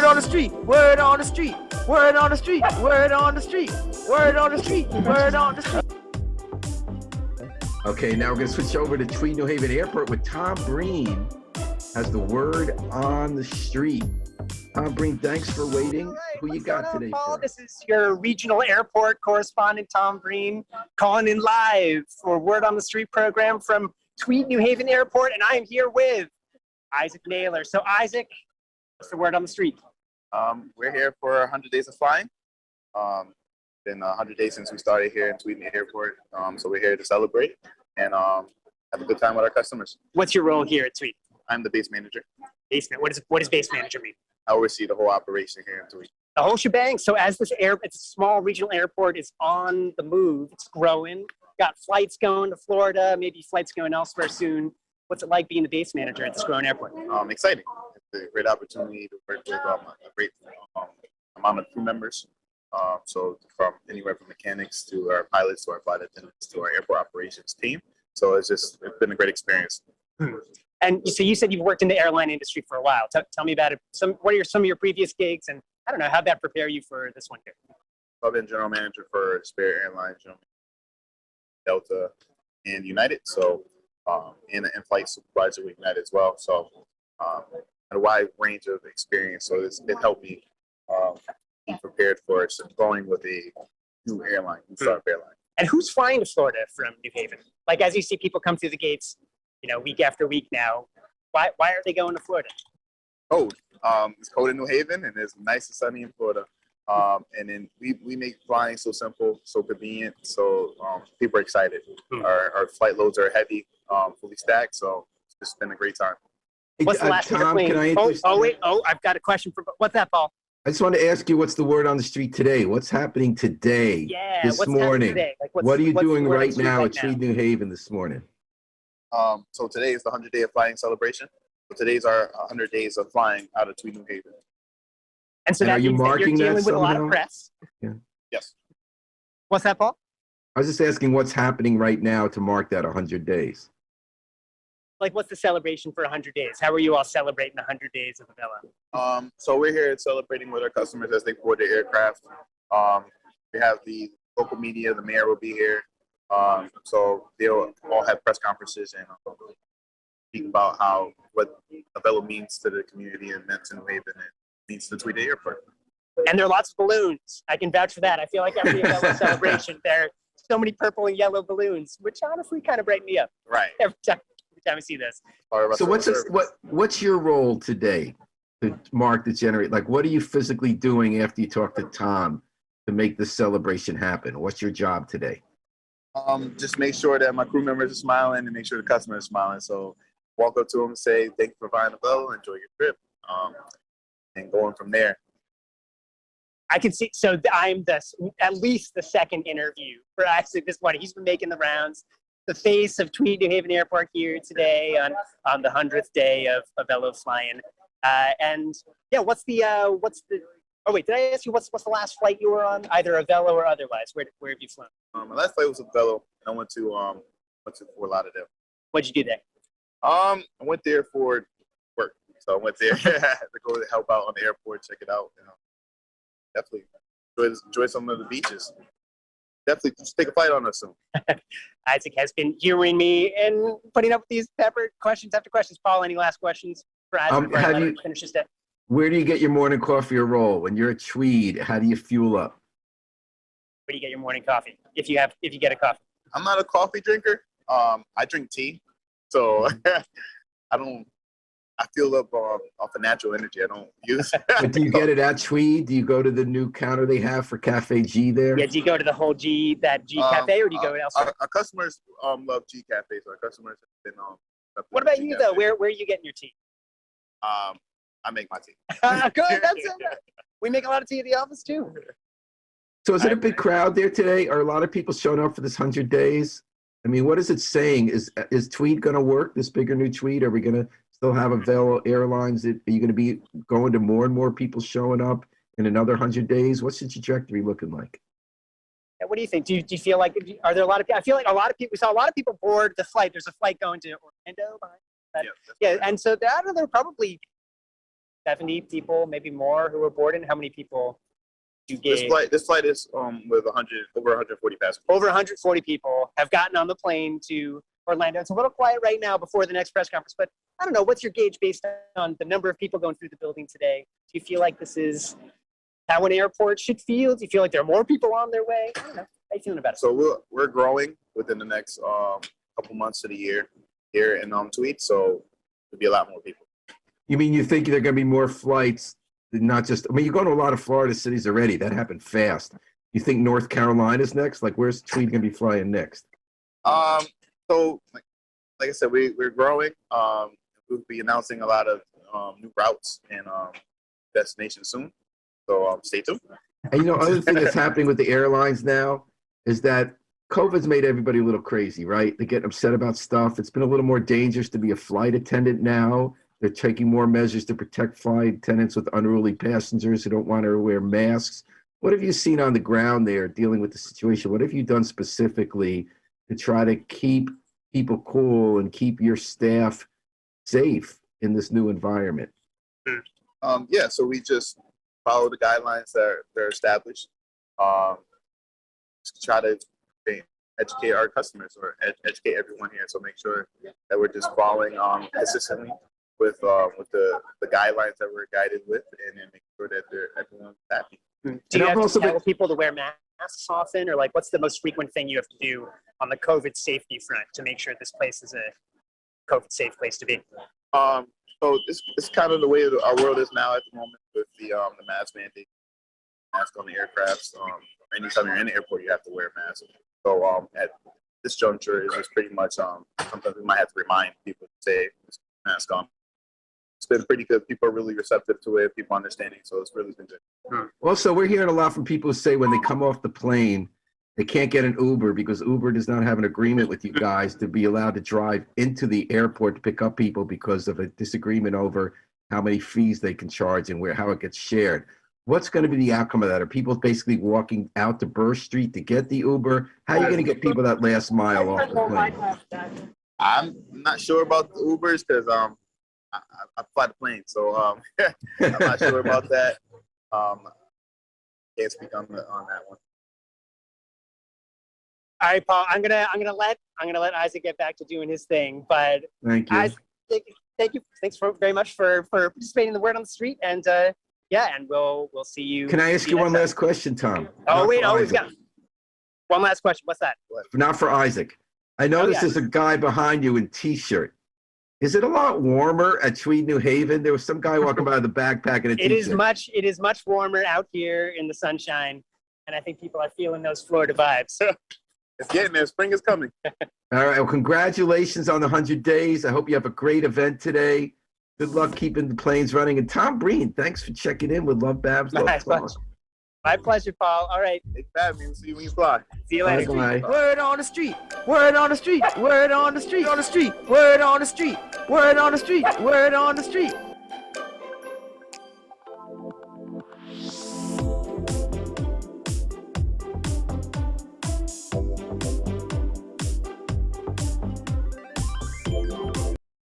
on the street, word on the street, word on the street, word on the street, word on the street, word on the street. Okay, now we're going to switch over to Tweed New Haven Airport with Tom Breen as the word on the street. Tom Breen, thanks for waiting. Who you got today, Paul? This is your regional airport correspondent, Tom Breen, calling in live for Word on the Street program from Tweed New Haven Airport, and I am here with Isaac Naylor. So, Isaac, what's the word on the street? We're here for 100 days of flying. Been 100 days since we started here in Tweed Airport, so we're here to celebrate and have a good time with our customers. What's your role here at Tweed? I'm the base manager. Basement. What does base manager mean? I oversee the whole operation here in Tweed. The whole shebang. So as this it's a small regional airport, is on the move. It's growing. Got flights going to Florida, maybe flights going elsewhere soon. What's it like being the base manager at this growing airport? Exciting. It's a great opportunity to work with a great amount of crew members. So from anywhere from mechanics to our pilots to our flight attendants to our airport operations team. So it's been a great experience. And so you said you've worked in the airline industry for a while. Tell me about it. What are some of your previous gigs? And I don't know, how'd that prepare you for this one here? I've been general manager for Spirit Airlines, Delta, and United. So, and flight supervisor with United as well. So, a wide range of experience. So it helped me be prepared for going with a new airline, new startup airline. And who's flying to Florida from New Haven? Like, as you see people come through the gates, week after week now, why are they going to Florida? Cold. It's cold in New Haven, and it's nice and sunny in Florida. And then we make flying so simple, so convenient, so people are excited. Our flight loads are heavy, fully stacked, so it's been a great time. What's the last Tom, can I I've got a question for, what's that, Paul? I just want to ask you, what's the word on the street today? What's happening today, this morning? Today? Like, what are you doing right now at Tweed New Haven this morning? So today is the 100-day of flying celebration. So today's our 100 days of flying out of Tweed New Haven. And so that means that you're dealing with a lot of press. Yeah. Yes. What's that, Paul? I was just asking what's happening right now to mark that 100 days. Like, what's the celebration for 100 days? How are you all celebrating 100 days of Avella? So we're here celebrating with our customers as they board their aircraft. We have the local media, the mayor will be here. So they'll all have press conferences and speak about what Avella means to the community and meant to New Haven and means to the Tweed Airport. And there are lots of balloons. I can vouch for that. I feel like every Avella celebration, there are so many purple and yellow balloons, which honestly kind of brighten me up. Right. Every time I see this. So what's your role today to mark the generate? Like, what are you physically doing after you talk to Tom to make this celebration happen? What's your job today? Just make sure that my crew members are smiling and make sure the customers are smiling. So walk up to them and say, thank you for buying Avella, enjoy your trip, and going from there. I can see, so I'm at least the second interview for Isaac this morning. He's been making the rounds. The face of Tweed New Haven Airport here today on the 100th day of Avella flying. And yeah, what's the, oh wait, did I ask you what's the last flight you were on? Either Avella or otherwise. Where have you flown? My last flight was Avella, and I went to Fort Lauderdale. What'd you do there? I went there for work. So I went there to go to help out on the airport, check it out. Definitely enjoy some of the beaches. Definitely just take a flight on us soon. Isaac has been humoring me and putting up with these pepper questions after questions. Paul, any last questions for Isaac? Finish this day? Where do you get your morning coffee or roll? When you're at Tweed, how do you fuel up? Where do you get your morning coffee? If you get a coffee? I'm not a coffee drinker. I drink tea. So I fuel up off of natural energy. I don't use. But do you get it at Tweed? Do you go to the new counter they have for Cafe G there? Yeah, do you go to the whole G Cafe, or do you go elsewhere? Our customers love G Cafe, so our customers have been What about you though? Where are you getting your tea? I make my tea. Good, that's it. We make a lot of tea at the office too. So is it a big crowd there today? Are a lot of people showing up for this 100 days? I mean, what is it saying? Is Tweed going to work, this bigger new Tweed? Are we going to still have Avella Airlines? Are you going to be going to more and more people showing up in another 100 days? What's the trajectory looking like? Yeah, what do you think? Do you feel like, are there a lot of people? I feel like we saw a lot of people board the flight. There's a flight going to Orlando behind that. Yeah, and so there are probably 70 people, maybe more, who were boarded? How many people you This gave? flight is with over 140 passengers. Over 140 people have gotten on the plane to Orlando. It's a little quiet right now before the next press conference, but I don't know. What's your gauge based on the number of people going through the building today? Do you feel like this is how an airport should feel? Do you feel like there are more people on their way? I don't know. How are you feeling about it? So we're growing within the next couple months of the year here in Tweed. So there'll be a lot more people. You mean you think there are going to be more flights, not just, I mean, you're going to a lot of Florida cities already. That happened fast. You think North Carolina's next? Like, where's Tweed going to be flying next? So like I said, we're growing. We'll be announcing a lot of new routes and destinations soon. So stay tuned. And other thing that's happening with the airlines now is that COVID's made everybody a little crazy, right? They get upset about stuff. It's been a little more dangerous to be a flight attendant now. They're taking more measures to protect flight attendants with unruly passengers who don't want to wear masks. What have you seen on the ground there dealing with the situation? What have you done specifically to try to keep people cool and keep your staff safe in this new environment? So we just follow the guidelines that are established. Just try to educate our customers or educate everyone here. So make sure that we're just following consistently with the guidelines that we're guided with, and then make sure that everyone's happy. Do you have to tell people to wear masks often, or like what's the most frequent thing you have to do on the COVID safety front to make sure this place is a COVID safe place to be? So it's kind of the way our world is now at the moment with the mask mandate, mask on the aircrafts. Anytime you're in the airport, you have to wear a mask. So at this juncture, it's just pretty much sometimes we might have to remind people to say mask on. It's been pretty good. People are really receptive to it. People understanding, so it's really been good. Also, we're hearing a lot from people who say when they come off the plane, they can't get an Uber because Uber does not have an agreement with you guys to be allowed to drive into the airport to pick up people because of a disagreement over how many fees they can charge and how it gets shared. What's going to be the outcome of that? Are people basically walking out to Burr Street to get the Uber? How are you going to get people that last mile off the plane? I'm not sure about the Ubers because I fly the plane, so I'm not sure about that. Can't speak on that one. All right, Paul. I'm gonna let Isaac get back to doing his thing. But Thank you. Isaac, thank you. Thanks very much for participating in the Word on the Street. And and we'll see you. Can I ask you one last question, Tom? Oh, wait. Not for We've got one last question. What's that? Not for Isaac. I noticed yeah. there's a guy behind you in T-shirt. Is it a lot warmer at Tweed, New Haven? There was some guy walking by with a backpack and a T-shirt. It is much warmer out here in the sunshine, and I think people are feeling those Florida vibes. It's getting there. Spring is coming. All right. Well, congratulations on the 100 days. I hope you have a great event today. Good luck keeping the planes running. And Tom Breen, thanks for checking in with Love Babs. My pleasure, Paul. All right. It's bad. We'll see you when you fly. See you later. Bye. Word on the street. Word on the street. Word on the street. On the street. Word on the street. Word on the street. Word on the street.